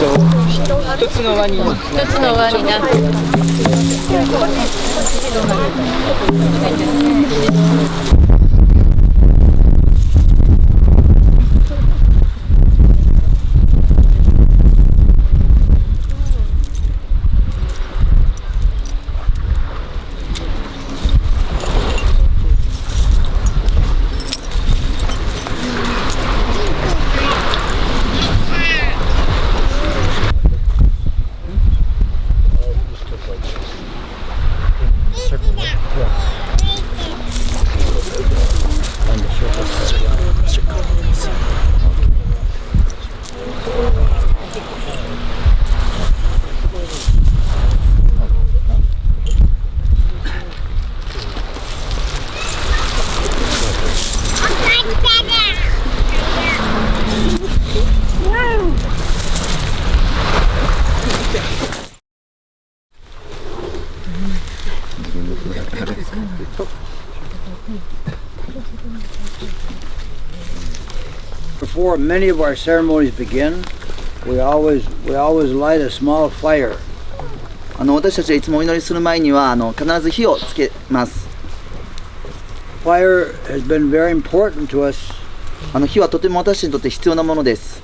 一つの輪になってBefore many of our ceremonies begin, we always light a small fire. 私たちはいつもお祈りする前には必ず火をつけます。Fire has been very important to us. 火はとても私にとって必要なものです。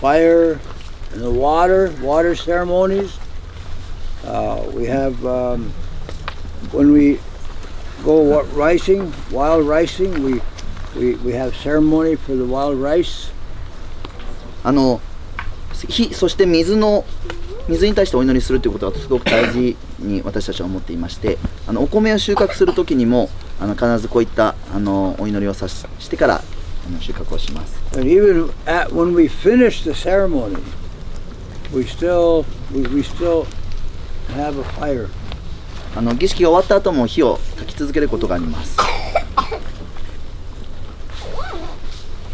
Fire and the water ceremonies. We have when we go wild ricing, we have ceremony for the wild rice. 火、そして水に対してお祈りするということはすごく大事に私たちは思っていまして、お米を収穫するときにも必ずこういったお祈りをしてから収穫をします。And even when we finish the ceremony, we still have a fire. 儀式が終わった後も火を焚き続けることがあります。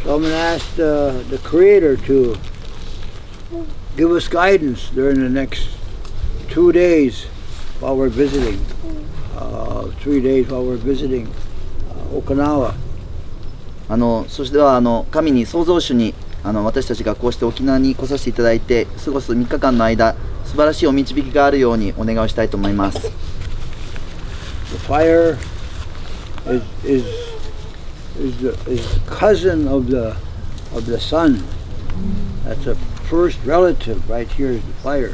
So I'm going to ask the Creator to give us guidance during the next 2 days while we're visiting, 3 days while we're visiting Okinawa. そしては神に創造主に私たちがこうして沖縄に来させていただいて過ごす3日間の間、素晴らしいお導きがあるようにお願いをしたいと思います。The fire is cousin of the sun. That's a first relative right here is the fire.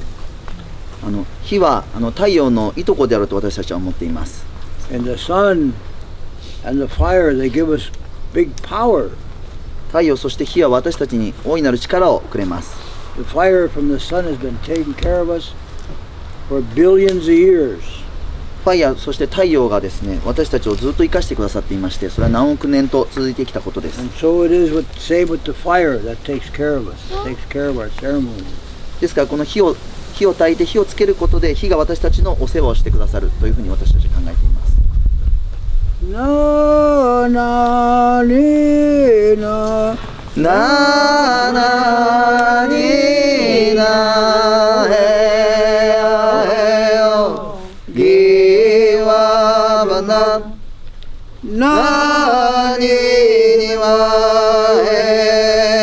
火は太陽のいとこであると私たちは思っています。And the sun and the fire, they give us big power. 太陽そして火は私たちに大いなる力をくれます。The fire from the sun has been taking care of us for billions of years. ファイヤー、そして太陽がですね、私たちをずっと生かしてくださっていまして、それは何億年と続いてきたことです。And so it is same with the fire that takes care of us, takes care of our ceremony. ですからこの火を焚いて火をつけることで火が私たちのお世話をしてくださるというふうに私たちは考えています。ななになななになへやへよぎわばななににわへ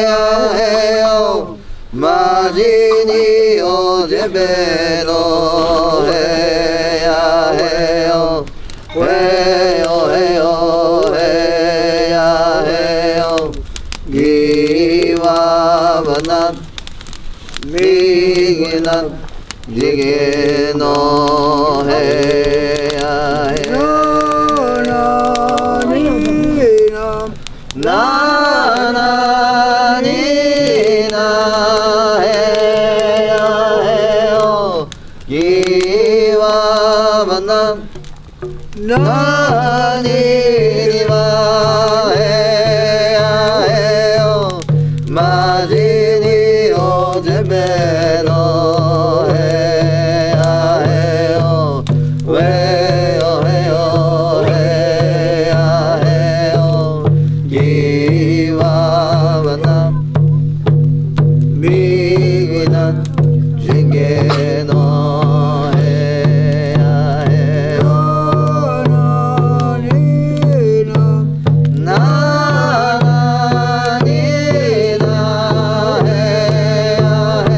やへよまじにおじべろへやへよへよへよへやへよぎわばなみぎなじげのへやへなになななになへやへよぎわばななににわへやへよまじにおじべろへやへよへよへよへやへよぎわばなみぎなじげのへやへよななになへやへ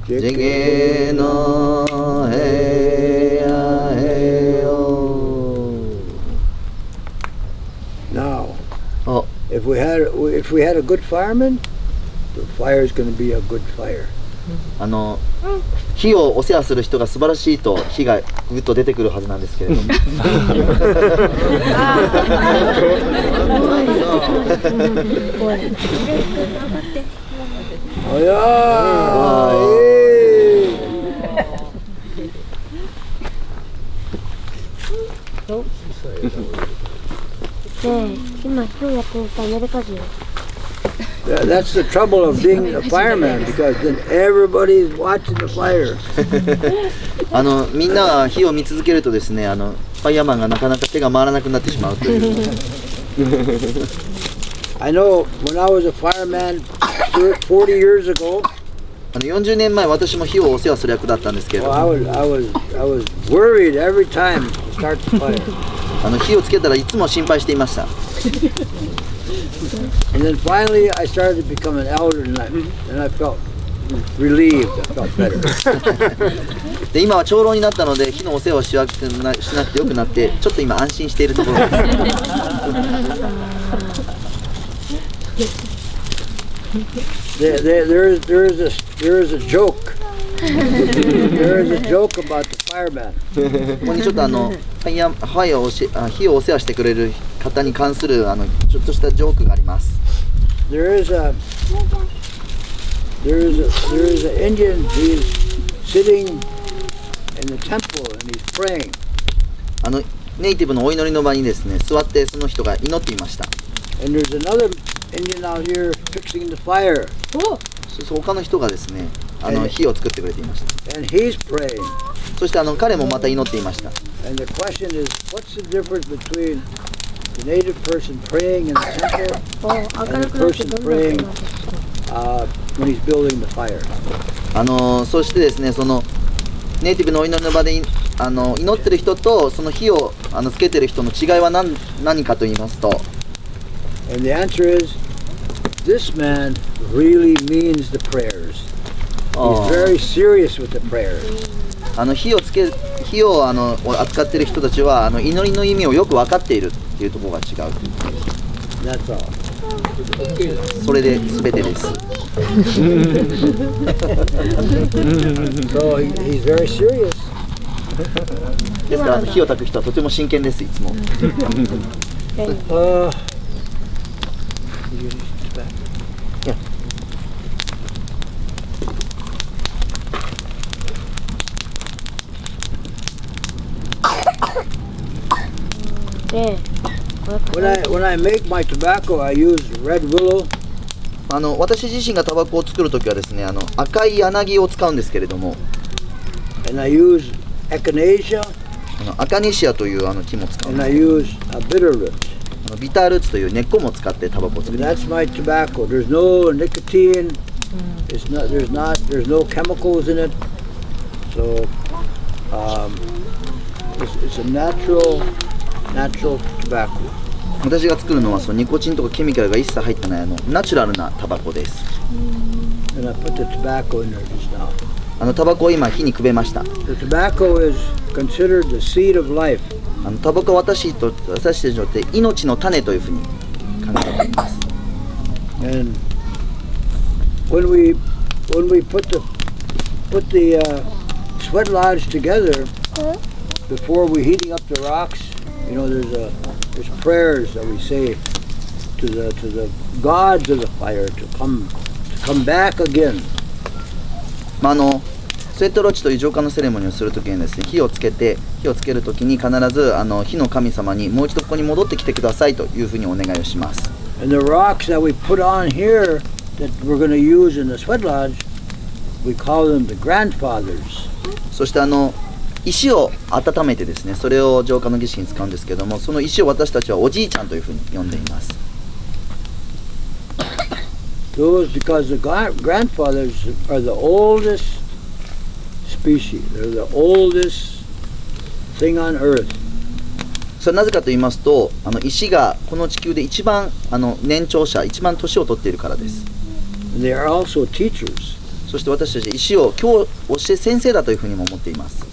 JK no hey ya hey yo. Now, Oh, if we had a good fireman, the fire is going to be a good fire. 火をお世話する人が素晴らしいと火がぐっと出てくるはずなんですけれどもOh yeah! That's the trouble of being a fireman, because then everybody's watching the fire. みんなが火を見続けるとですね、ファイヤーマンがなかなか手が回らなくなってしまうという。I know when I was a fireman 40 years ago. 40年前、私も火をお世話する役だったんですけれども、I was worried every time to start the fire. 火をつけたらいつも心配していました。And then finally I started to become an elder, and I felt relieved. I felt better. で、今は長老になったので、火のお世話をしなくてよくなって、ちょっと今安心しているところです。There is a joke. There is a joke about the fireman. ここにちょっと火をお世話してくれる方に関するちょっとしたジョークがあります。There is an Indian. He's sitting in the temple and he's praying. ネイティブのお祈りの場にですね、座ってその人が祈っていました。And there's another Indian out here fixing the fire. 他の人がですね、火を作ってくれていました。And he's praying. そして彼もまた祈っていました。And the question is, what's the difference between the native person praying in the temple and the person praying when he's building the fire? そしてですね、そのネイティブのお祈りの場で祈ってる人とその火をつけてる人の違いは何かと言いますと、And the answer is, this man really means the prayers. He's very serious with the prayers. 火を扱っている人たちは祈りの意味をよく分かっているっていうところが違う。That's all. それで全てです。So he's very serious. ですから火を焚く人はとても真剣です、いつも。When I make my tobacco, I use red willow. 私自身がタバコを作るときはですね、赤い柳を使うんですけれども、And I use echinacea. アカネシアという木も使うん And で I use a bitter root. す。ビタールーツという根っこも使ってタバコを作 And ります。 that's my tobacco. There's no nicotine. There's no chemicals in it. So it's a natural tobacco. 私が作るのはニコチンとかケミカルが一切入ってないナチュラルなタバコです。 And I put the tobacco in there just now. タバコを今火にくべました。 The tobacco is considered the seed of life. タバコは私たちにとって命の種というふうに考えられています。 And when we put the sweat lodge together, before we're heating up the rocks, there's prayers that we say to the gods of the fire to come back again. スウェットロッチという浄化のセレモニーをするときにですね、火をつけるときに必ず火の神様にもう一度ここに戻ってきてくださいというふうにお願いをします。 And the rocks that we put on here that we're going to use in the sweat lodge, we call them the grandfathers. そして石を温めてですね、それを浄化の儀式に使うんですけども、その石を私たちはおじいちゃんというふうに呼んでいます。Those because the grandfathers are the oldest species. They're the oldest thing on earth. それはなぜかと言いますと、石がこの地球で一番年長者、一番年を取っているからです。And they are also teachers. そして私たち石を教え先生だというふうにも思っています。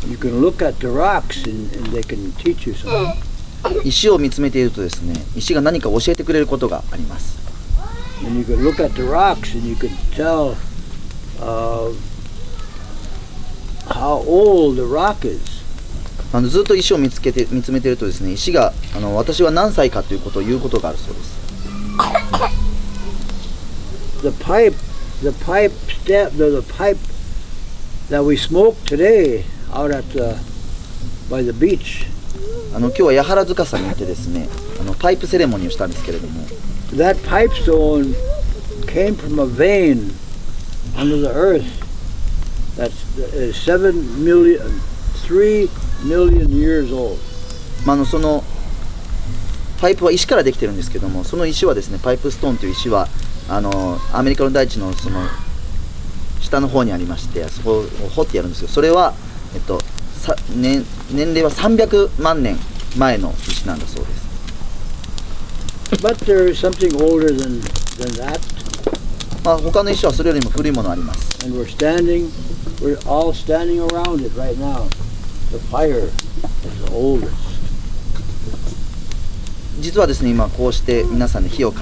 You can look at the rocks and they can teach you something. 石を見つめているとですね、石が何か教えてくれることがあります。And you can look at the rocks and you can tell how old the rock is. ずっと石を見つめているとですね、石が私は何歳かということを言うことがあるそうです。The pipe that we smoked today out by the beach. 今日は八原塚さんに行ってですね、パイプセレモニーをしたんですけれども、 That pipestone came from a vein under the earth that's 3 million years old. そのパイプは石からできてるんですけども、その石はですね、パイプストーンという石はアメリカの大地のその下の方にありまして、そこを掘ってやるんですよ。それは、年齢は300万年前の石なんだそうです。But there is something older than that. 他の石はそれよりも古いものあります。And we're all standing around it right now. The fire is the oldest. 実はですね、今こうして皆さんで火を囲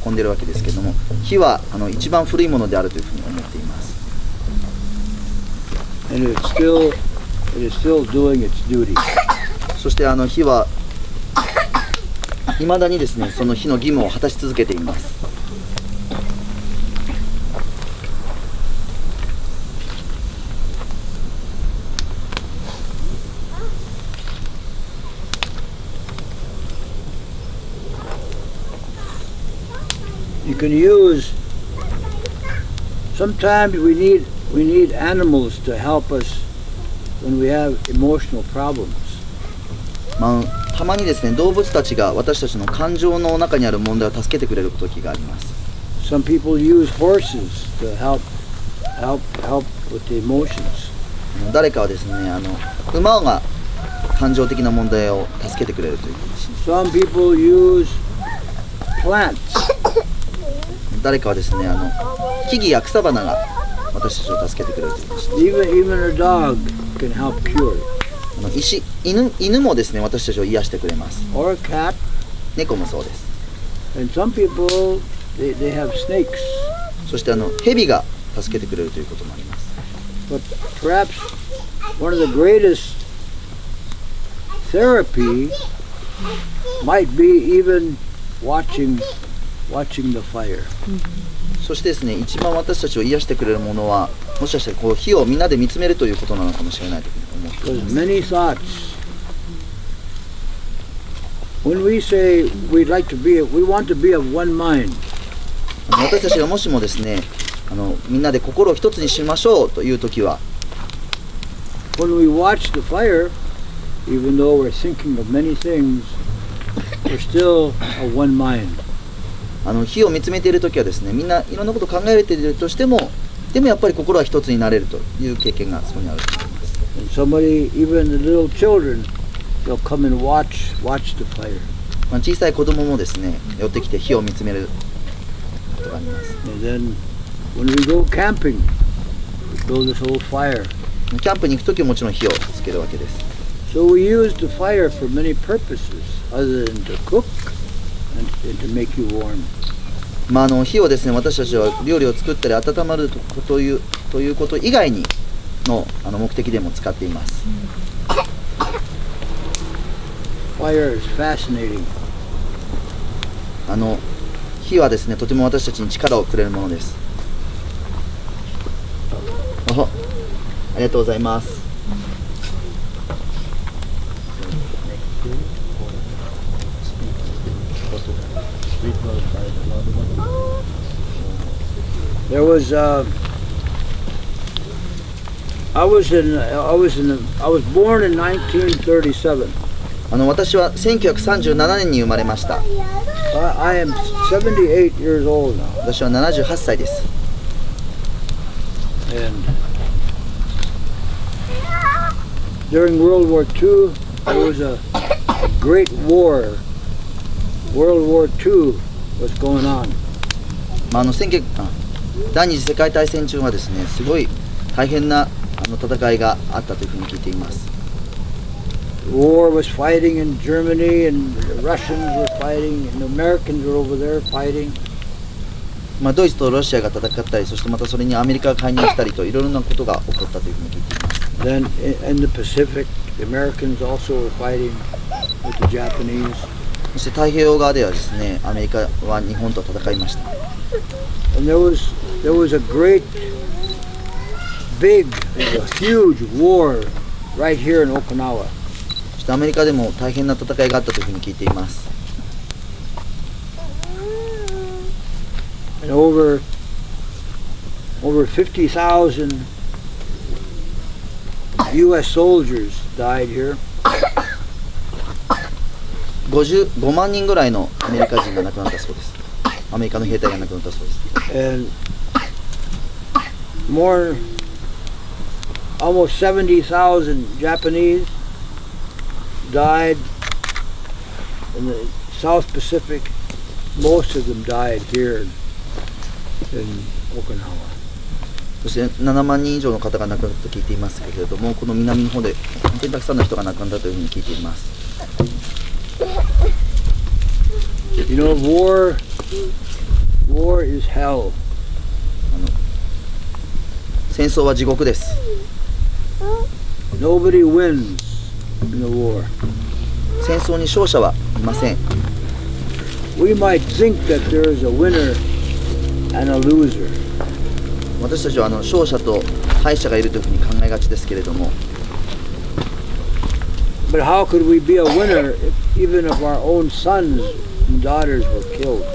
んでいるわけですけども、火は一番古いものであるというふうに思っています。And it is still doing its duty. そして火は未だにですね、その火の義務を果たし続けています。You can use. Sometimes we need animals to help us when we have emotional problems. たまにですね、動物たちが私たちの感情の中にある問題を助けてくれる時があります。Some people use horses to help with the emotions. 誰かはですね、馬が感情的な問題を助けてくれるという話。Some people use plants. 誰かはですね、木々や草花が私たちを助けてくれるという話。Even a dog can help cure. 犬もですね、私たちを癒してくれます。 Or a cat. 猫もそうです。 And some people they have snakes. そして蛇が助けてくれるということもあります。 But perhaps one of the greatest therapy might be even watching the fire. そしてですね、一番私たちを癒してくれるものは、もしかしたらこう火をみんなで見つめるということなのかもしれないと思っています。 Many thoughts. When we say we want to be of one mind. 私たちがもしもですね、みんなで心を一つにしましょうというときは、 When we watch the fire, even though we're thinking of many things, we're still of one mind. 火を見つめているときはですね、みんないろんなことを考えているとしても、でもやっぱり心は一つになれるという経験がそこにあると思います。 And somebody, even the little children, they'll come and watch the fire. 小さい子供もですね、寄ってきて火を見つめることがあります。 And then when we go camping, we build this whole fire. キャンプに行くときはもちろん火をつけるわけです。 So we use the fire for many purposes, other than to cook and to make you warm. 火をですね、私たちは料理を作ったり温まるということ以外にの目的でも使っています。 Fire is fascinating. 火はですね、とても私たちに力をくれるものです。ありがとうございます。There was I was born in 1937. 私は1937年に生まれました。 I am 78 years old now. 私は78歳です。 And during World War II, there was a great war. World War II was going on. 第二次世界大戦中はですね、すごい大変な戦いがあったというふうに聞いています。War was fighting in Germany, and the Russians were fighting, and the Americans were over there fighting. ドイツとロシアが戦ったり、そしてまたそれにアメリカが介入したりと、いろいろなことが起こったというふうに聞いています。Then in the Pacific, the Americans also were fighting with the Japanese. そして太平洋側ではですね、アメリカは日本と戦いました。And there was a great, big, huge war right here in Okinawa. そしてアメリカでも大変な戦いがあったというふうに聞いています。And over 50,000 U.S. soldiers died here. 55万人ぐらいのアメリカ人が亡くなったそうです。アメリカの兵隊が亡くなったそうです。And almost 70,000 Japanese died in the South Pacific. Most of them died here in Okinawa. そして7万人以上の方が亡くなったと聞いていますけれども、この南の方で本当にたくさんの人が亡くなったというふうに聞いています。You know, war is hell. 戦争は地獄です。Nobody wins in the war. 戦争に勝者はいません。We might think that there is a winner and a loser. 私たちは勝者と敗者がいるというふうに考えがちですけれども、 But how could we be a winner even if our own sons and daughters were killed?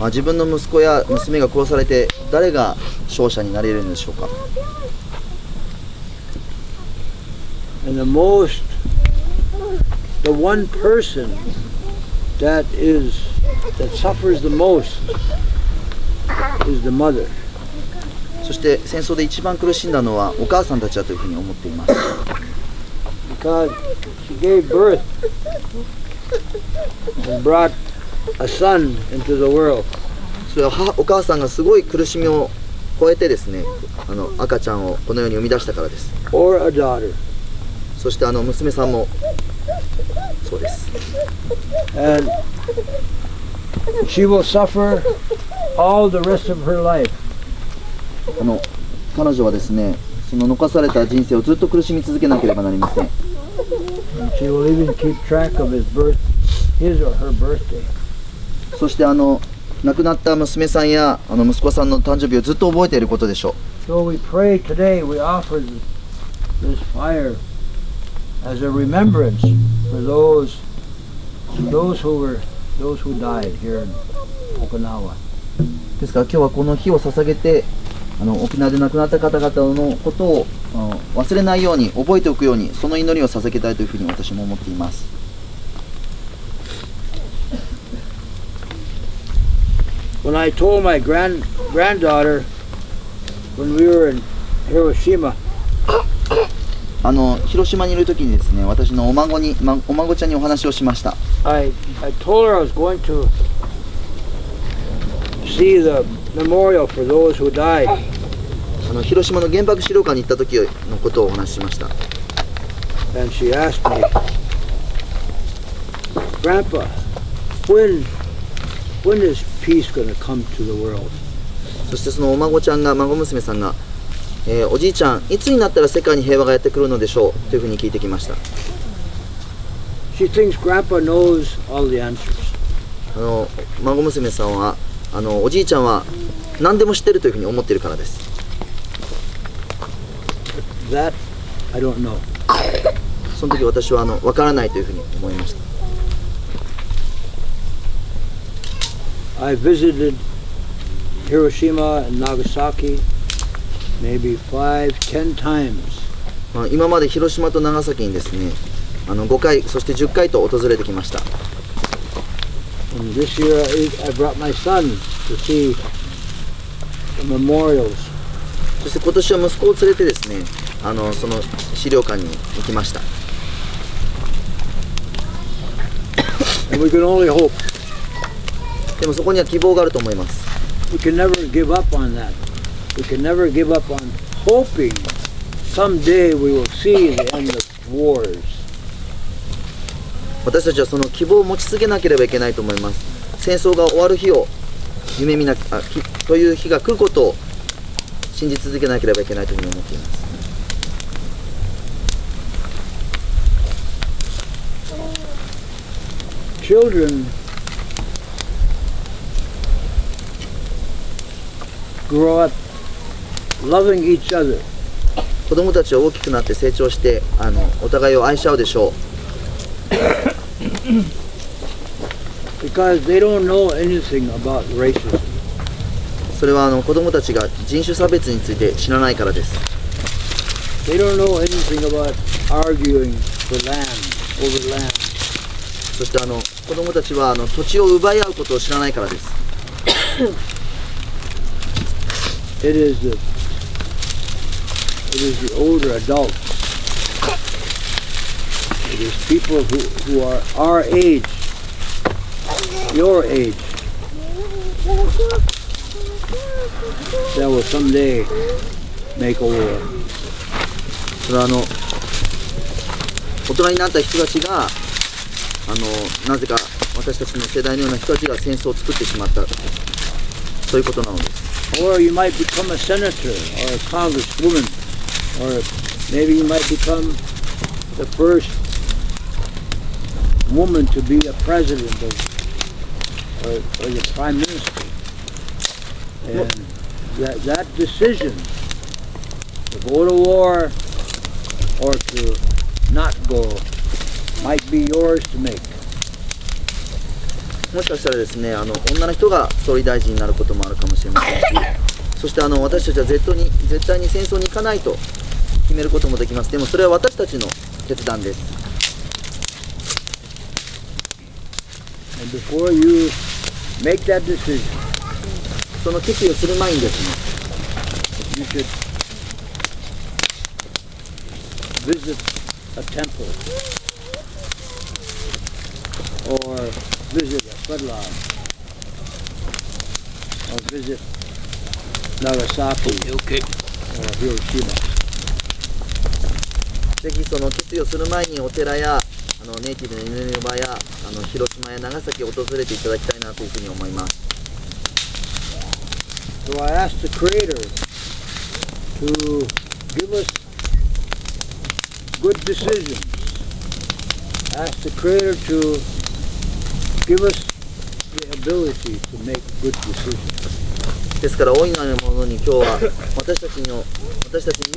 自分の息子や娘が殺されて誰が勝者になれるんでしょうか。 And the one person that suffers the most is the mother. そして戦争で一番苦しんだのはお母さんたちだというふうに思っています。 Because she gave birth and brought a son into the world. それはお母さんがすごい苦しみを超えてですね、赤ちゃんをこの世に生み出したからです。 Or a daughter. そして娘さんもそうです。 And she will suffer all the rest of her life. 彼女はですね、その残された人生をずっと苦しみ続けなければなりません。 And she will even keep track of his or her birthday. そして亡くなった娘さんや息子さんの誕生日をずっと覚えていることでしょう。 So we pray today, we offer this fire as a remembrance for those who died here in Okinawa. ですから今日はこの火を捧げて沖縄で亡くなった方々のことを忘れないように覚えておくように、その祈りを捧げたいというふうに私も思っています。 When I told my granddaughter when we were in Hiroshima, 広島にいる時にですね、私のお孫ちゃんにお話をしました。 I told her I was going to see the memorial for those who died. 広島の原爆資料館に行った時のことをお話ししました。 And she asked me, Grandpa, when is peace going to come to the world? そしてその孫娘さんが、おじいちゃん、いつになったら世界に平和がやってくるのでしょうというふうに聞いてきました。 She thinks Grandpa knows all the answers. 孫娘さんはおじいちゃんは何でも知ってるというふうに思っているからです。 That I don't know. その時私は分からないというふうに思いました。 I visited Hiroshima and Nagasaki maybe 5-10 times. 今まで広島と長崎にですね、5回そして10回と訪れてきました。 And this year I brought my son to see the memorials. そして今年は息子を連れてですね、その資料館に行きました。 And we can only hope. でもそこには希望があると思います。 We can never give up on that. We can never give up on hoping someday we will see the end of wars. 私たちはその希望を持ち続けなければいけないと思います。戦争が終わる日を夢見なという日が来ることを信じ続けなければいけないというふうに思っています。Children grow up loving each other. 子供たちは大きくなって成長してお互いを愛し合うでしょう。Because they don't know anything about racism. それは子供たちが人種差別について知らないからです。They don't know anything about arguing for land, over land. そして子供たちは土地を奪い合うことを知らないからです。It is the older adults. It is people who are our age, your age, that will someday make a war. それは大人になった人たちがなぜか私たちの世代のような人たちが戦争を作ってしまった、そういうことなのです。Or you might become a senator or a congresswoman, or maybe you might become the first woman to be a president or the prime minister. And that decision to go to war or to not go might be yours to make. もしかしたらですね、女の人が総理大臣になることもあるかもしれませんし、そして私たちは絶対に戦争に行かないと決めることもできます。でもそれは私たちの決断です。And before you make that decision, その決意をする前にですね、you should visit a temple or visit a floodline or visit Nagasaki or Hiroshima. ぜひその決意をする前にお寺やネイティブの祈りの場や広島や長崎を訪れていただきたいなというふうに思います。So I asked the Creator to give us good decisions. I asked the Creator to give us the ability to make good decisions. ですから大いなるものに今日は私たちに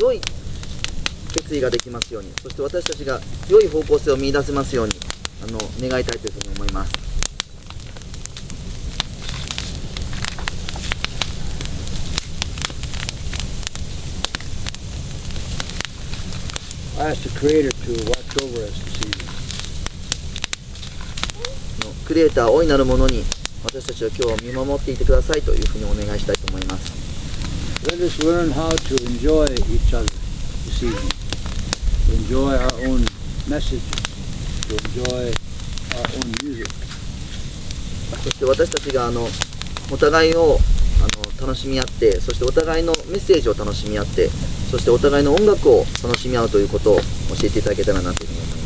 良い決意ができますように、そして私たちが良い方向性を見出せますように願いたいというふうに思います。I asked the Creator to watch over us this evening. クリエイター大いなるものに私たちは今日見守っていてくださいというふうにお願いしたいと思います。Let us learn how to enjoy each other this evening, to enjoy our own messages, to enjoy our own music. そして私たちがお互いを楽しみ合って、そしてお互いのメッセージを楽しみ合って、そしてお互いの音楽を楽しみ合うということを教えていただけたらなというふうに思います。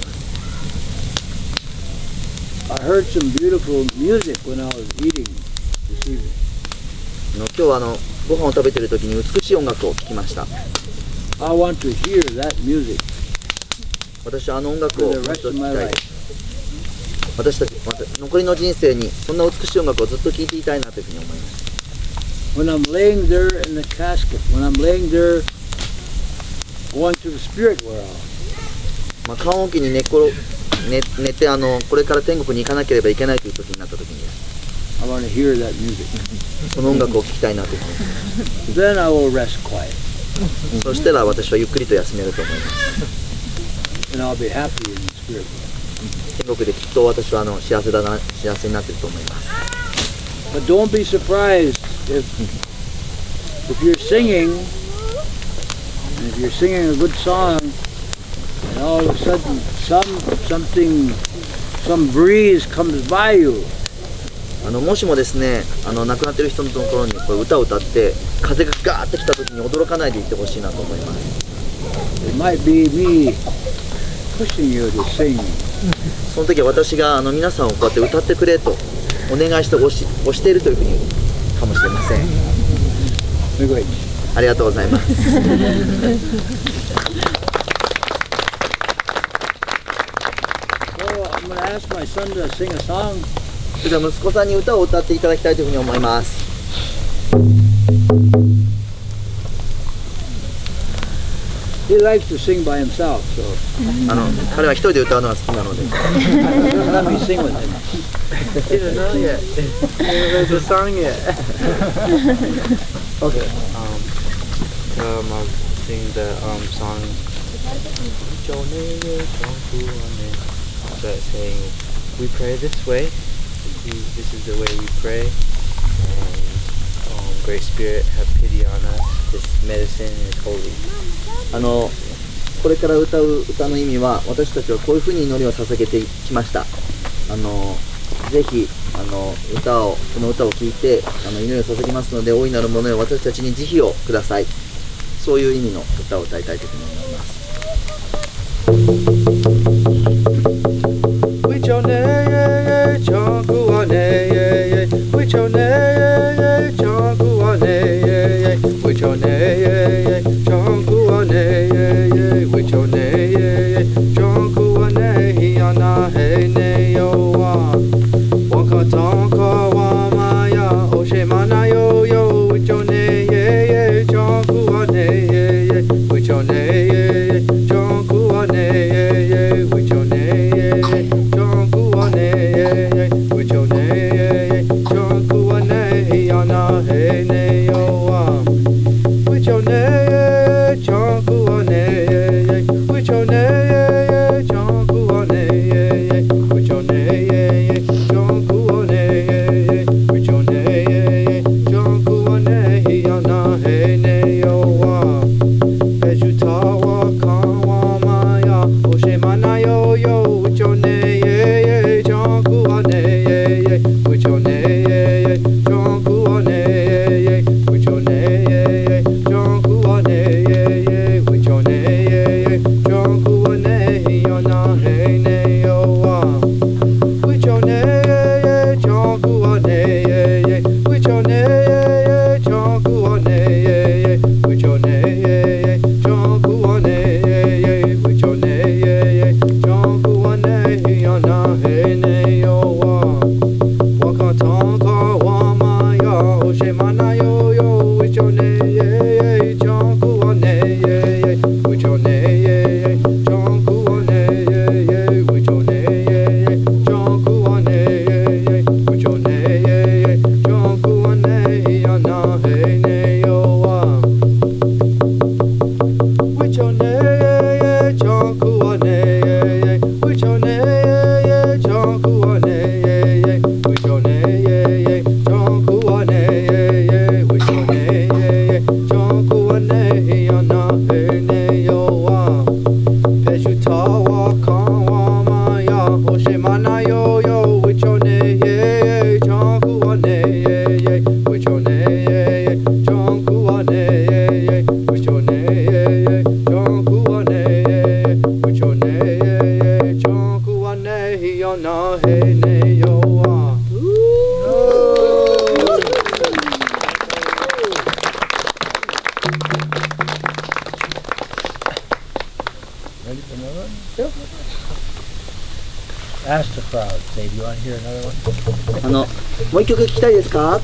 I heard some beautiful music when I was eating this evening. 今日はご飯を食べている時に美しい音楽を聴きました。I want to hear that music 私は音楽を for ずっ the と rest 聴 of き my たい。 life. 残りの人生にそんな美しい音楽をずっと聴いていたいなというふうに思います。When I'm laying there in the casket, when I'm laying there going to the spirit world, 棺桶に寝てこれから天国に行かなければいけないという時になった時に I want to hear that music. その音楽を聴きたいなというふうに思います。 Then I will rest quiet そしたら私はゆっくりと休めると思います。 and I'll be happy in the spirit world. 天国できっと私は幸せになっていると思います。 But don't be surprised if you're singing, and if you're singing a good song, and all of a sudden some breeze comes by you, もしもですね亡くなってる人のところにこれ歌を歌って風がガーってきた時に驚かないでいってほしいなと思います。 It might be me pushing you to sing. その時は私が皆さんをこうやって歌ってくれとお願いして押しているというふうにかもしれません。ありがとうございます。So I'm going to ask my son to sing a song. それでは息子さんに歌を歌っていただきたいというふうに思います。He likes to sing by himself, so 彼は一人で歌うのが好きなので let me sing with him. You don't know yet. There's a song yet. Okay. I'll sing the song. But saying, we pray this way. This is the way we pray. And Great Spirit, have pity on us. This medicine is holy. これから歌う歌の意味は私たちはこういうふうに祈りを捧げてきました。ぜひこの歌を聴いて祈りを捧げますので、大いなるものよ私たちに慈悲をください。そういう意味の歌を歌いたいというふうに思います。Ask the crowd, say, do you want to hear another one? もう一曲聴きたいですか？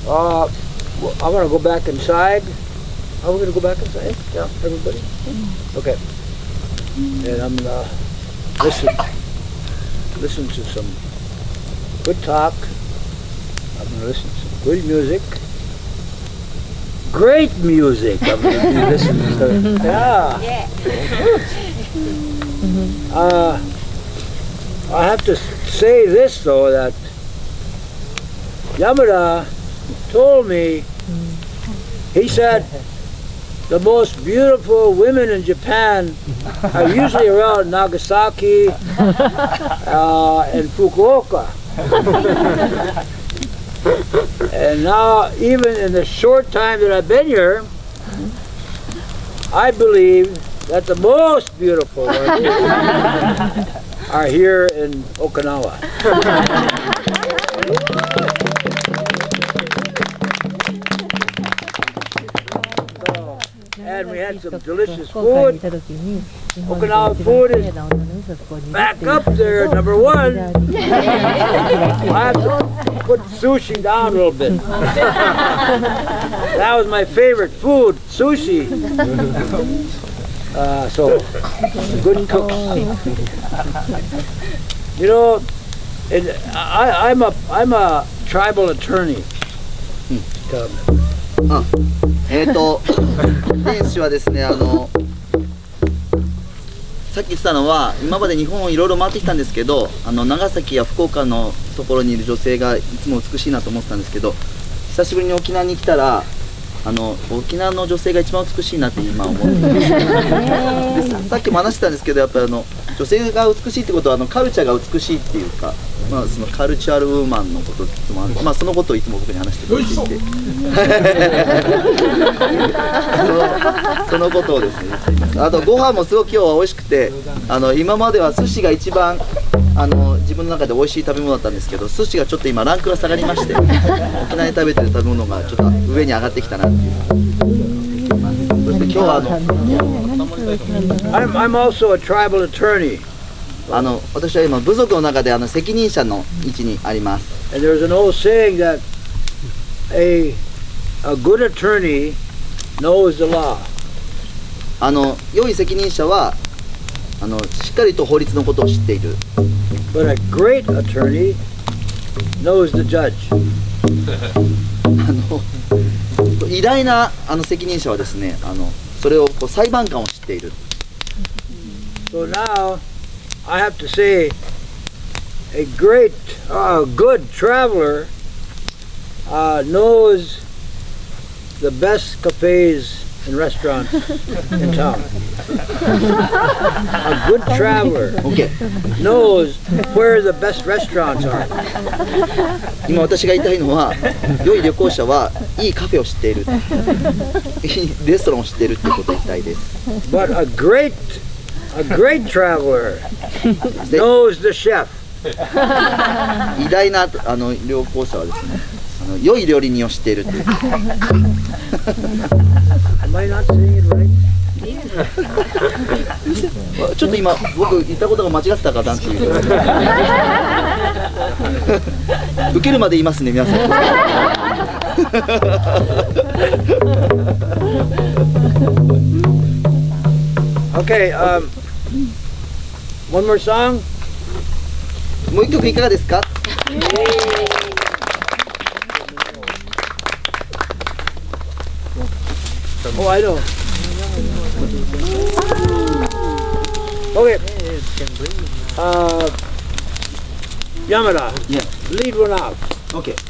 I'm gonna go back inside. Are we gonna go back inside? Yeah, everybody? Okay. And I'm gonna listen to some good talk. I'm gonna listen to some good music. Great music I'm gonna be listening to. Yeah. I have to say this though, that Yamada told me, he said the most beautiful women in Japan are usually around Nagasaki and Fukuoka. And now, even in the short time that I've been here, I believe that the most beautiful ones are here in Okinawa. And we had some delicious food. Okinawa food is back up there, number one. I have to put sushi down a little bit. That was my favorite food, sushi. So, good cooks. You know, I'm a tribal attorney. 天使はですね、さっき言ってたのは、今まで日本をいろいろ回ってきたんですけど、長崎や福岡のところにいる女性がいつも美しいなと思ってたんですけど、久しぶりに沖縄に来たら、沖縄の女性が一番美しいなって今思ってますで、さっきも話してたんですけど、やっぱり女性が美しいってことはカルチャーが美しいっていうか、まあ、そのカルチャールウーマンのこといつもまあ、そのことをいつも僕に話してくれていてそのことをですね言っています。あとご飯もすごく今日は美味しくて、今までは寿司が一番自分の中で美味しい食べ物だったんですけど、寿司がちょっと今ランクが下がりまして、沖縄に食べてる食べ物がちょっと上に上がってきたなっていう。そして今日はI'm also a tribal attorney. 私は今部族の中で責任者の位置にあります。And there's an old saying that a good attorney knows the law. 良い責任者はしっかりと法律のことを知っている。But a great attorney knows the judge. 偉大な責任者はですね、それを裁判官を知っている。So now I have to say, a great, good traveler knows the best cafes and restaurants in town. A good traveler knows where the best restaurants are. 今私が言いたいのは、良い旅行者はいいカフェを知っている、いいレストランを知っているっていうことを言いたいです。But a great traveler knows the chef. 偉大な旅行者はですね、良い料理人を知っているっていう。Am I not saying it right? ちょっと今僕言ったことが間違ってたかなっていう。受けるまで言いますね皆さん。Okay, one more song. もう一曲いかがですか？ Oh, I know. Okay. Yamada, Yeah. lead one out. Okay. 「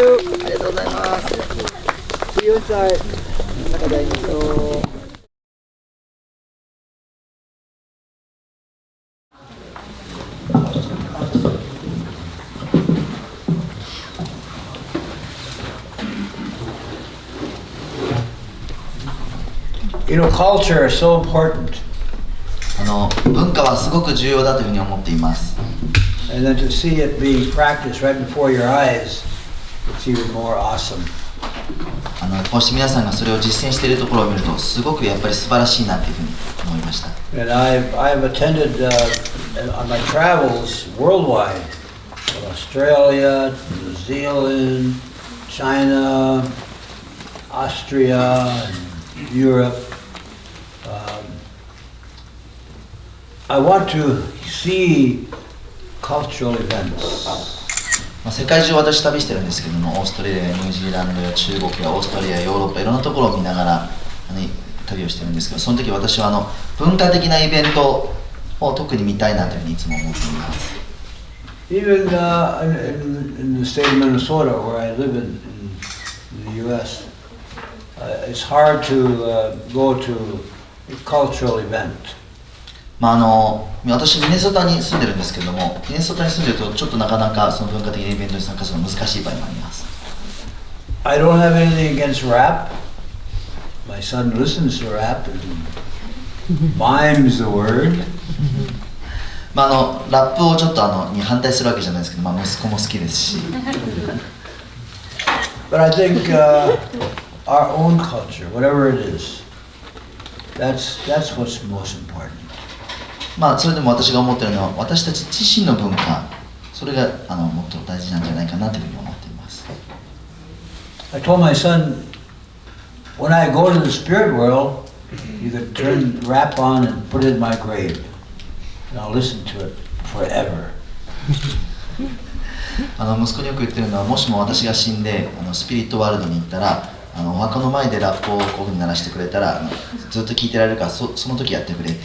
you. ありがとうございます。 See you inside. 中で会いましょう。Culture is so important. 文化はすごく重要だというふうに思っています。And then to see it being practiced right before your eyes, it's even more awesome. こうして皆さんがそれを実践しているところを見るとすごくやっぱり素晴らしいなというふうに思いました。And I've attended on my travels worldwide, Australia, New Zealand, China, Austria, and Europe. I want to see cultural events. 世界中私旅してるんですけども、オーストラリアやニュージーランドや中国やオーストラリアやヨーロッパいろんなところを見ながら旅をしてるんですけど、その時私は文化的なイベントを特に見たいなというふうにいつも思っています。Even in the state of Minnesota, where I live in the U.S., it's hard to go to a cultural event. 私ミネソタに住んでるんですけども、ミネソタに住んでるとちょっとなかなかその文化的なイベントに参加するのが難しい場合もあります。I don't have anything against rap. My son listens to rap and mimes the word. ラップをちょっとに反対するわけじゃないですけど、息子も好きですし。But I think our own culture, whatever it is, that's what's most important. それでも私が思っているのは私たち自身の文化、それがもっと大事なんじゃないかなというふうに思っています。I told my son, when I go to the spirit world, you could turn rap on and put it in my grave, and I'll listen to it forever. 息子によく言ってるのは、もしも私が死んでスピリットワールドに行ったらお墓の前でラップをこういうふうに鳴らしてくれたらずっと聴いてられるから、その時やってくれって。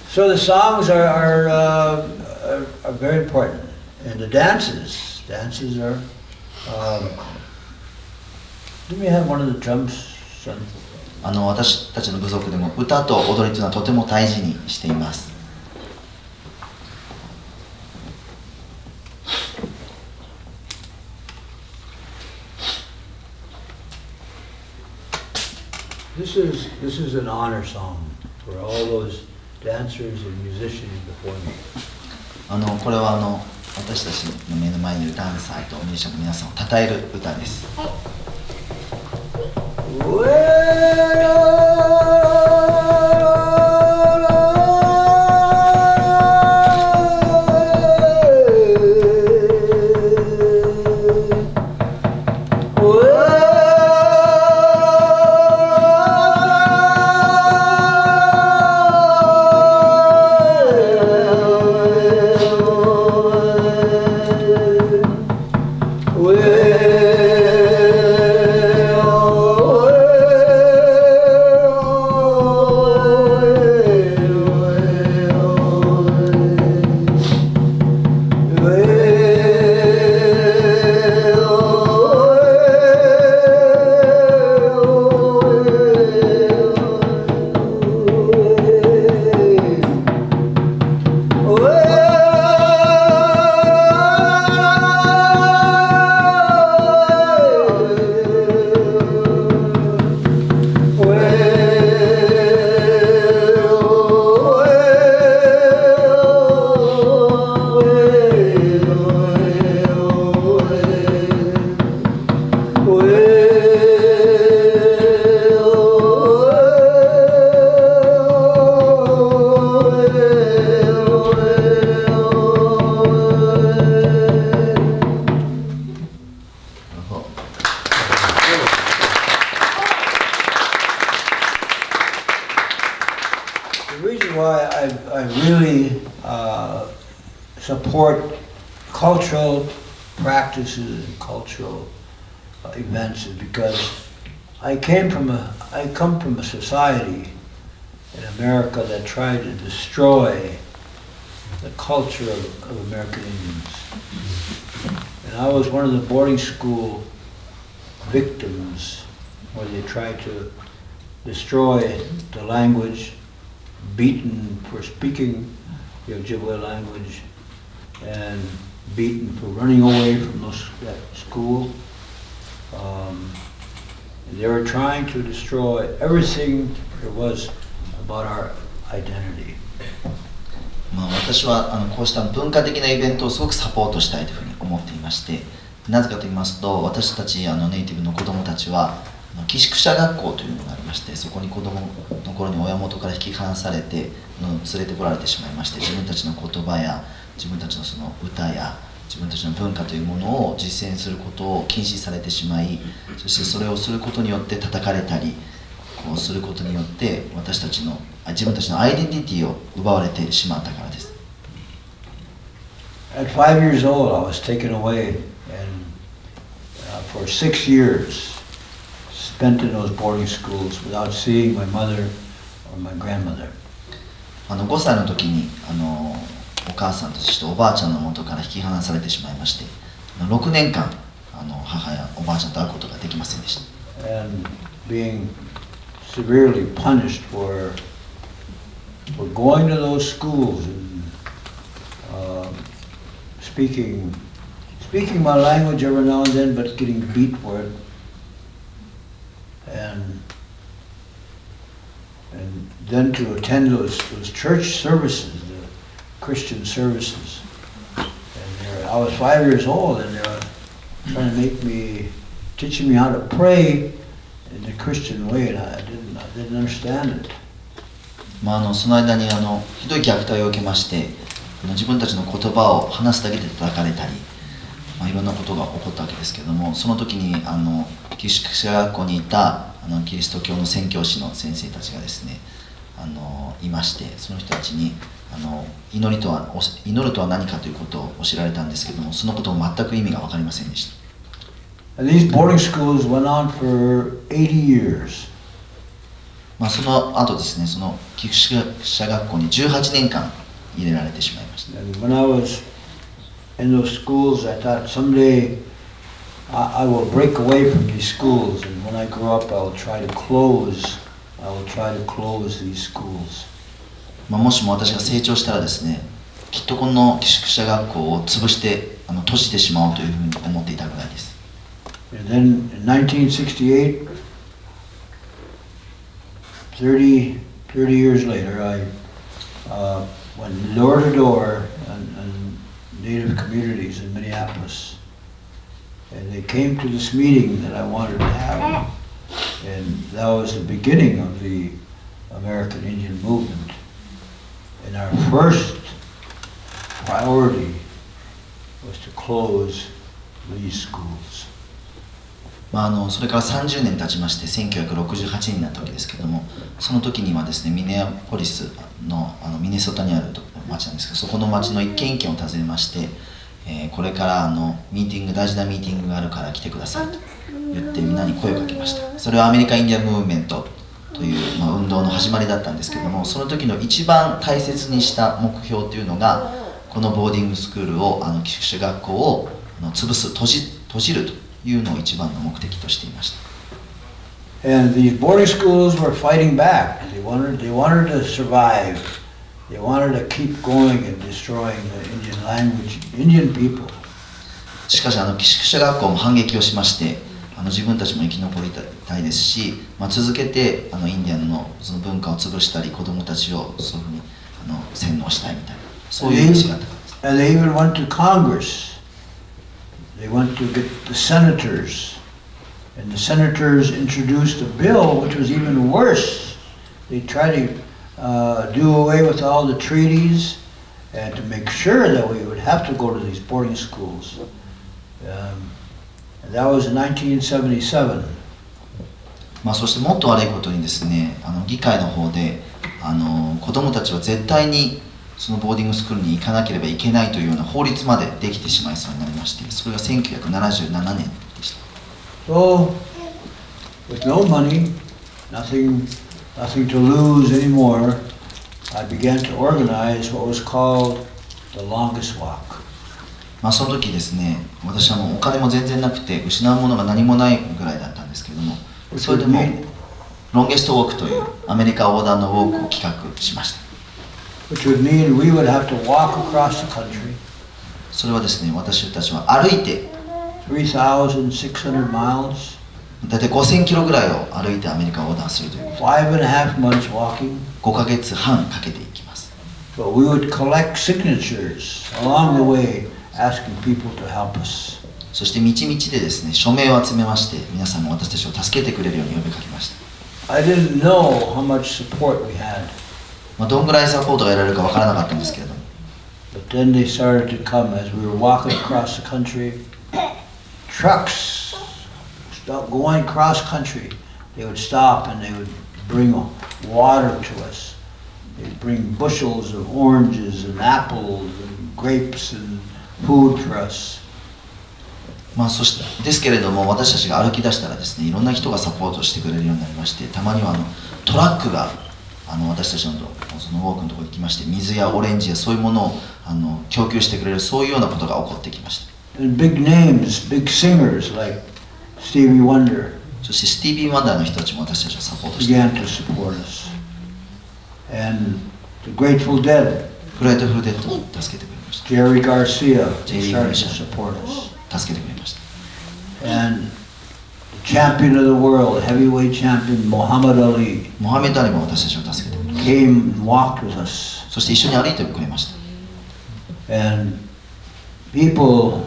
So the songs are very important, and the dances are. Let me have one of the drums, son. 私たちの部族でも歌と踊りというのはとても大事にしています。This is an honor song for all those dancers and musicians before me. これは私たちの目の前にいるダンサーとミュージシャンの皆さんを称える歌です。Support cultural practices and cultural events is because I come from a society in America that tried to destroy the culture of American Indians. And I was one of the boarding school victims where they tried to destroy the language, beaten for speaking the Ojibwe language, and beaten for running away from that school. And they were trying to destroy everything there was about our identity. 私はこうした文化的なイベントをすごくサポートしたいというふうに思っていまして、なぜかと言いますと、私たちネイティブの子どもたちは寄宿舎学校というのがありまして、そこに子どもの頃に親元から引き離されて連れてこられてしまいまして、自分たちの言葉や自分たちのその歌や自分たちの文化というものを実践することを禁止されてしまい、そしてそれをすることによって叩かれたりこうすることによって自分たちのアイデンティティを奪われてしまったからです。 At 5 years old, I was taken away and for 6 years spent in those boarding schools without seeing my mother or my grandmother. 5歳の時にお母さんとそしておばあちゃんの元から引き離されてしまいまして、6年間母やおばあちゃんと会うことができませんでした。 And being severely punished for going to those schools and speaking my language every now and then, but getting beat for it. And then to attend those church services, the Christian services. And I was 5 years old, and they were trying to teaching me how to pray in the Christian way, and I didn't understand it. その間にひどい虐待を受けまして、自分たちの言葉を話すだけで叩かれたり、いろんなことが起こったわけですけれども、その時に寄宿舎学校にいたキリスト教の宣教師の先生たちがですねいまして、その人たちに祈るとは何かということを教えられたんですけれども、そのことも全く意味が分かりませんでした。 And these boarding schools went on for 80 years. その後ですね、その寄宿舎学校に18年間入れられてしまいました。 And when I was in those schools, I thought someday I will break away from these schools, and when I grow up, I will try to close these schools. もしも私が成長したらですね、きっとこの寄宿舎学校を潰して閉じてしまおうというふうに思っていたぐらいです。 And then in 1968, 30 years later, I went door to door in Native communities in Minneapolis. And they came to this meeting that I wanted to have. And that was the beginning of the American Indian movement. And our first priority was to close these schools. それから30年経ちまして1968年になったわけですけども、その時にはですね、ミネアポリスのミネソタにある町なんですけど、そこの町の一軒一軒を訪ねまして、これから大事なミーティングがあるから来てくださいと言ってみんなに声をかけました。それはアメリカ・インディアン・ムーブメントという、運動の始まりだったんですけども、その時の一番大切にした目標というのが、このボーディングスクールを寄宿舎学校を潰す、閉じるというのを一番の目的としていました。 And these boarding schools were fighting back. They wanted to survive. They wanted to keep going and destroying the Indian language, Indian people. しかし寄宿舎学校も反撃をしまして、自分たちも生き残りたいですし、続けてインディアンのその文化を潰したり、子どもたちをそういうふうに洗脳したいみたいな、そういう意思があったからです。 And they even went to Congress. They went to get the senators. And the senators introduced a bill which was even worse. They tried to do away with all the treaties and to make sure that we would have to go to these boarding schools. And that was in 1977. そしてもっと悪いことにですね、議会の方で子どもたちは絶対にそのボーディングスクールに行かなければいけないというような法律までできてしまいそうになりまして、それが1977年でした。 So, with no money, nothing to lose anymore, I began to organize what was called the longest walk. その時ですね、私はもうお金も全然なくて失うものが何もないぐらいだったんですけれども、それでもロンゲストウォークというアメリカ横断のウォークを企画しました。Which would mean we would have to walk across the country. それはですね、私たちは歩いて3,600 miles. 大体5000キロぐらいを歩いてアメリカを横断するということ。5.5 months walking. 5ヶ月半かけていきます。But we would collect signatures along the way, asking people to help us. そして道々でですね、署名を集めまして、皆さんも私たちを助けてくれるように呼びかけました。I didn't know how much support we had. どんぐらいサポートが得られるかわからなかったんですけれども。But then they started to come as we were walking across the country. Trucks stop going cross country. They would stop and they would bring water to us. They'd bring bushels of oranges and apples and grapes and food for us. そしてですけれども、私たちが歩き出したらですね、いろんな人がサポートしてくれるようになりまして、たまにはトラックが私たちのそのウォークのところに来まして、水やオレンジやそういうものを供給してくれる、そういうようなことが起こってきました。And big names, big singers like Stevie Wonder そしてスティービー・ワンダーの人たちも私たちをサポートして began to support us. And the Grateful Dead, グレートフルデッドを助けてくれました。 Jerry Garcia, Jerry started to Garcia. support us. 助けてくれました。 And the champion of the world, heavyweight champion Muhammad Ali, モハメド・アリも私たちを助けてくれまし came and walked with us. た。そして一緒に歩いてくれました。 And people,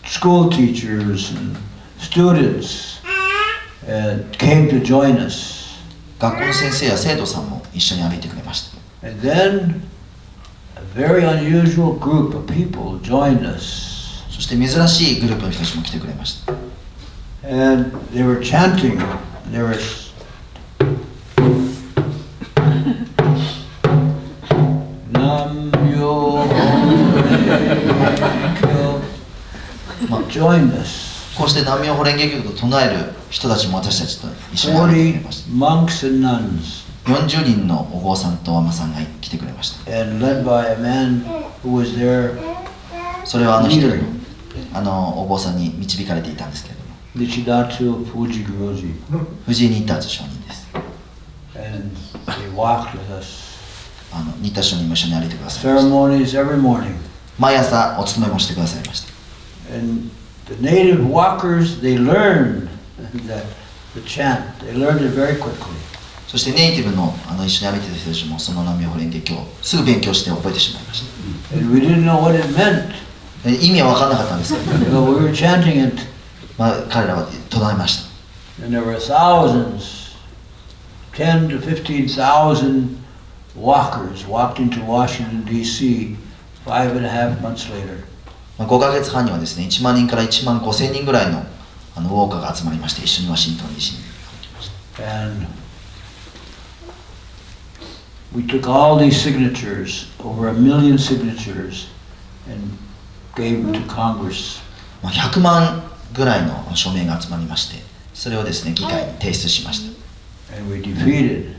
school teachers and students came to join us. 学校の先生や生徒さんも一緒に歩いてくれました。 And then a very unusual group of people joined us. そして珍しいグループの人たちも来てくれました。 And they were chanting. There was Nam Yo joined us. こうして南無法蓮華経を唱える人たちも私たちと一緒に歩いてくれまし40 monks and nuns. た。40人のお坊さんとお尼さんが来てくれました。 And led by a man who was there, それは一人のお坊さんに導かれていたんですけれども、 Nichidatsu Fuji Guruji. 藤井新田上人です。 And they walked with us. 新田上人も一緒に歩いてくださいました。 Ceremonies every morning. 毎朝お勤めもしてくださいました。 And the native walkers, they learned the chant. They learned it very quickly. そしてネイティブの一緒に歩いていた人たちもその南無法蓮華経をすぐ勉強して覚えてしまいました。 And we didn't know what it meant. 意味は分からなかったんですけど、 But we were chanting it. 彼らは唱えました。 And there were thousands, 10 to 15,000 walkers walked into Washington, D.C. 5.5 months later. 5ヶ月半にはですね、1万人から1万5000人ぐらいのウォーカーが集まりまして、一緒にワシントン DC に歩きました。 And we took all these signatures, over 1 million signatures, and gave them to Congress. 100万ぐらいの署名が集まりまして、それをですね、議会に提出しました。 And we defeated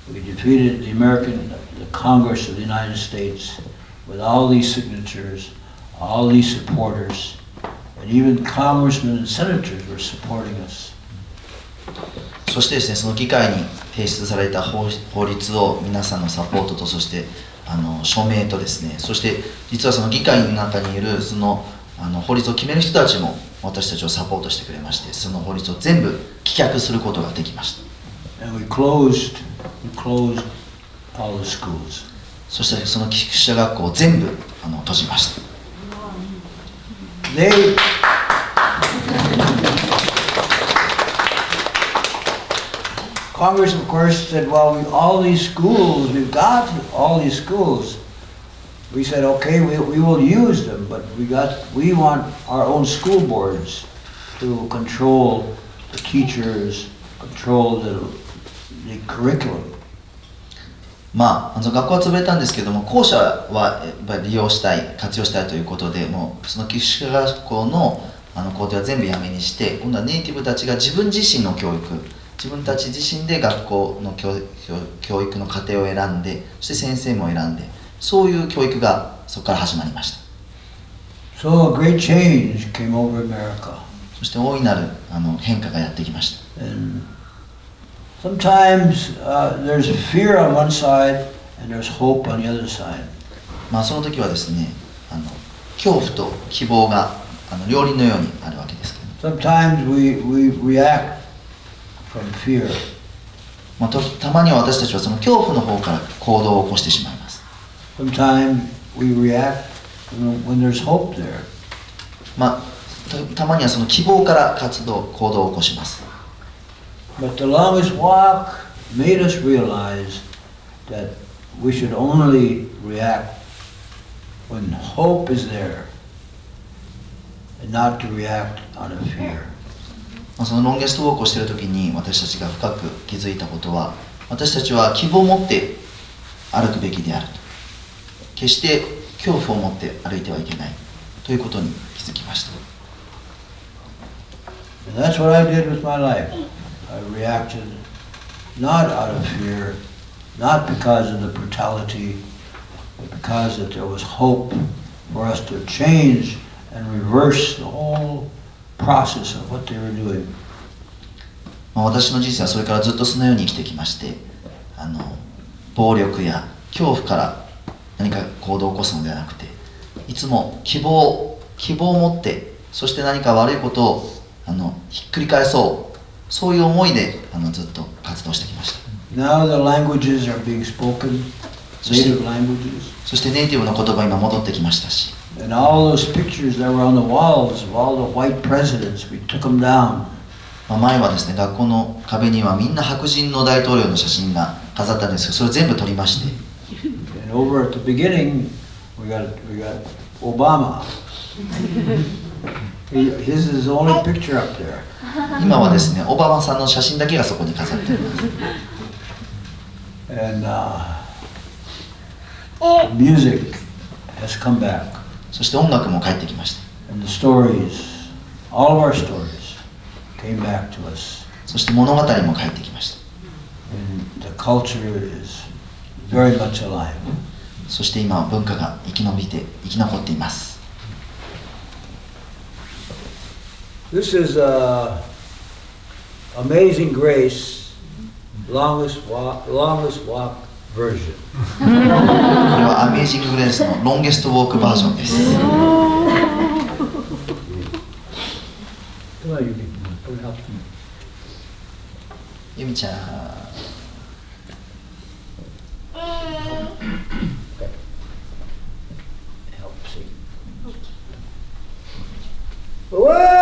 the Congress of the United States with all these signatures, all these supporters, and even congressmen and senators were supporting us. そしてですね、その議会に提出された法律を皆さんのサポートと、そして署名とですね、そして実はその議会の中にいるその法律を決める人たちも私たちをサポートしてくれまして、その法律を全部棄却することができました。 And we closed all the schools. そしてその寄宿舎学校を全部閉じました。 Congress, of course, said, well, all these schools, we've got all these schools. We said, okay, we will use them, but we want our own school boards to control the teachers, control the curriculum. 学校は潰れたんですけども、校舎はやっぱり利用したい、活用したいということで、もうその寄宿舎学校の校庭は全部やめにして、今度はネイティブたちが自分自身の教育、自分たち自身で学校の教育の過程を選んで、そして先生も選んで、そういう教育がそこから始まりました。 So a great change came over America. そして大いなる変化がやってきました。 And sometimes there's fear on one side and there's hope on the other side. その時はですね、恐怖と希望が両輪のようにあるわけですけど、 Sometimes we react from fear. たまには私たちはその恐怖の方から行動を起こしてしまいます。 Sometimes we react when there's hope there. たまにはその希望から行動を起こします。 But the longest walk made us realize that we should only react when hope is there and not to react out of fear. そのロンゲストウォークをしている時に私たちが深く気づいたことは、私たちは希望を持って歩くべきであると、決して恐怖を持って歩いてはいけないということに気づきました。 And that's what I did with my life. I reacted not out of fear, not because of the brutality, but because that there was hope for us to change and reverse the whole process of what they were doing. 私の人生はそれからずっとそのように生きてきまして、暴力や恐怖から何か行動を起こすのではなくて、いつも希望を持って、そして何か悪いことをひっくり返そう、そういう思いでずっと活動してきました。 Now the languages are being spoken, native languages. そしてネイティブの言葉が今戻ってきましたし、 And all those pictures that were on the walls of all the white presidents, we took them down. 前はですね、学校の壁にはみんな白人の大統領の写真が飾ったんですけど、それを全部取りまして、 And over at the beginning, we got Obama. His is the only picture up there. 今はですね、オバマさんの写真だけがそこに飾っています。 And music has come back. そして音楽も帰ってきました。 And the stories, all of our stories, came back to us. そして物語も帰ってきました。 And the culture is very much alive. そして今文化が生き残っています。 This is Amazing Grace, longest walk version. これはアメージング・グレースのロンゲストウォークバージョンです。ゆみちゃん。Yeah.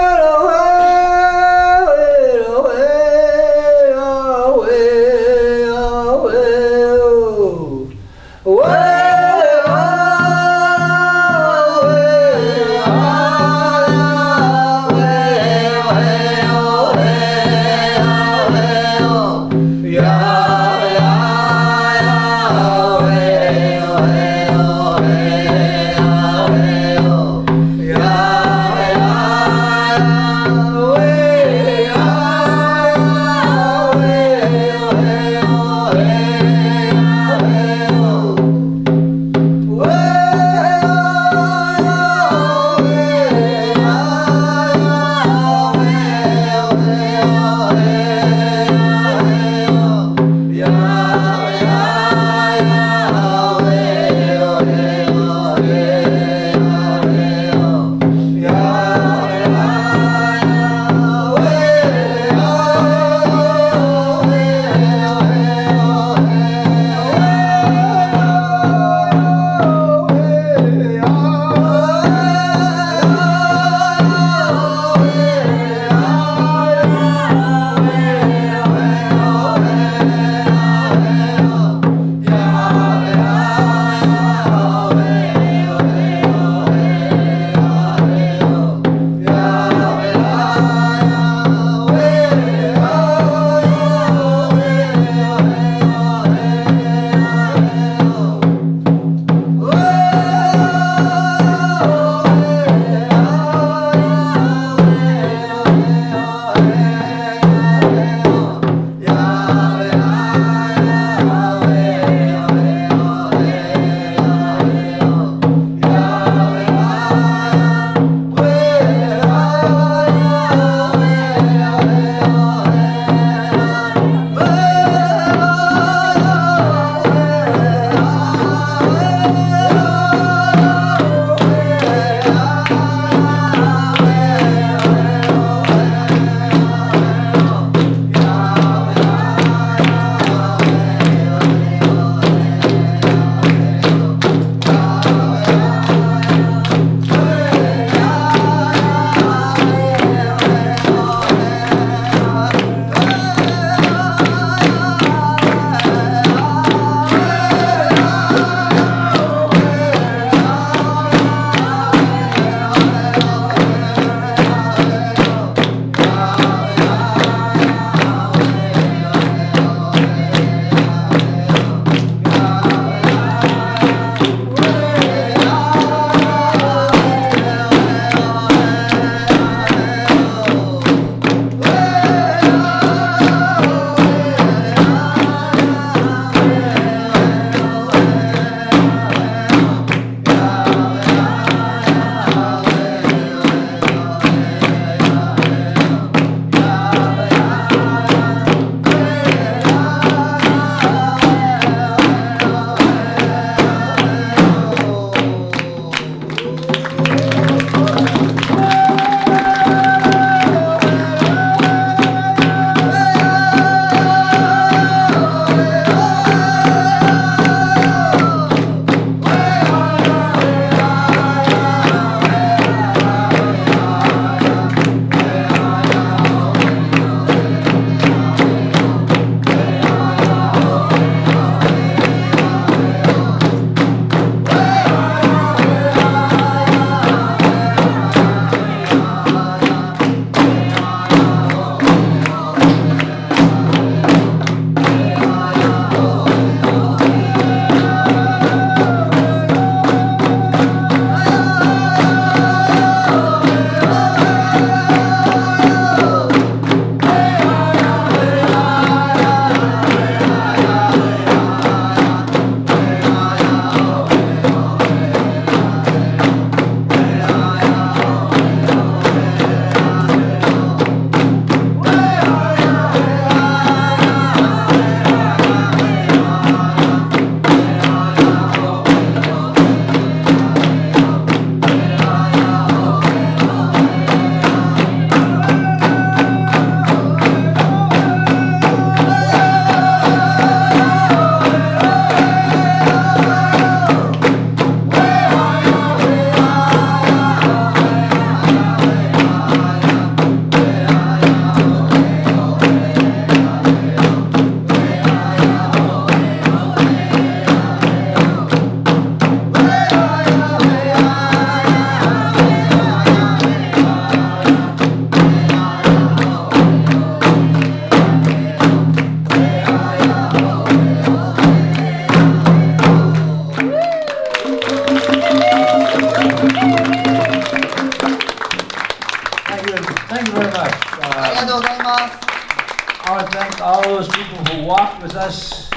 those people who walked with us.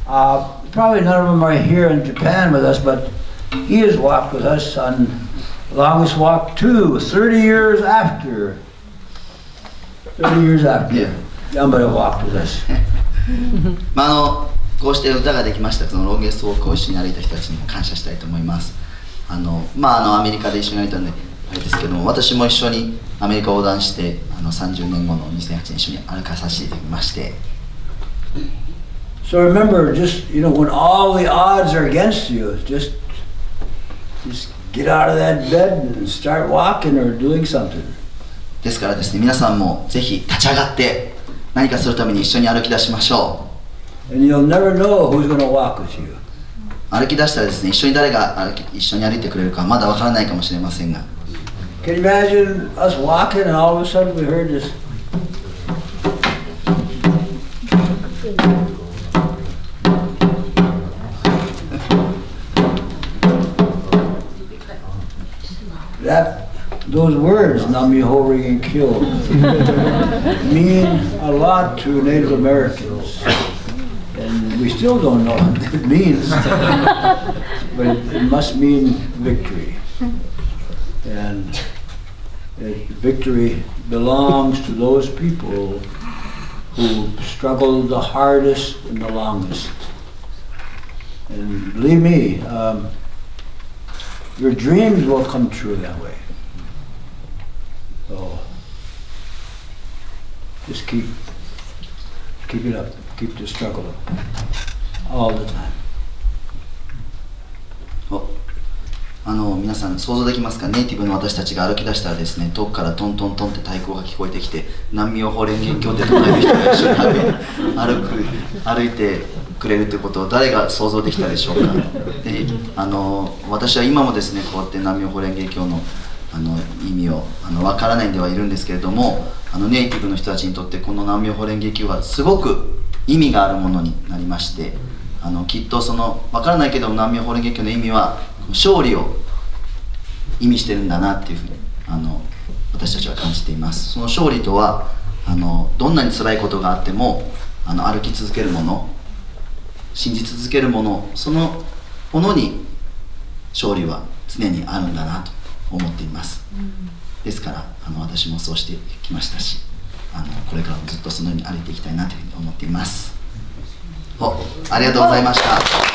Probably none of them are here in Japan with us, but he has walked with us on longest walk too, 30 years after. 30 years after. Somebody walked with us. こうして歌ができましたそのロンゲストウォークを一緒に歩いた人たちにも感謝したいと思います。アメリカで一緒に歩いたんであれですけども、私も一緒にアメリカを横断して30年後の2008年一緒に歩かさせていただきまして。So remember, just when all the odds are against you, just get out of that bed and start walking or doing something. ですからですね、皆さんもぜひ立ち上がって何かするために一緒に歩き出しましょう。And you'll never know who's going to walk with you. 歩き出したらですね、一緒に誰が一緒に歩いてくれるかまだわからないかもしれませんが。Can you imagine us walking and all of a sudden we heard this? Those words, Nam-myoho Renge-kyo, mean a lot to Native Americans. And we still don't know what it means, but it must mean victory. And victory belongs to those people who struggled the hardest and the longest. And believe me, your dreams will come true that way. So just keep it up, keep the struggle up, all the time. 皆さん想像できますか？ネイティブの私たちが歩き出したらですね、遠くからトントントンって太鼓が聞こえてきて、南無妙法蓮華経って唱える人が一緒に歩いてくれるということを誰が想像できたでしょうか？で、私は今もですね、こうやって南無妙法蓮華経の意味をわからないんではいるんですけれども、ネイティブの人たちにとってこの南無妙法蓮華経はすごく意味があるものになりまして、きっとそのわからないけど南無妙法蓮華経の意味は勝利を意味してるんだなっていうふうに私たちは感じています。その勝利とはどんなに辛いことがあっても歩き続けるもの、信じ続けるもの、そのものに勝利は常にあるんだなと思っています。ですから私もそうしてきましたし、これからもずっとそのように歩いていきたいなというふうに思っています。ありがとうございました。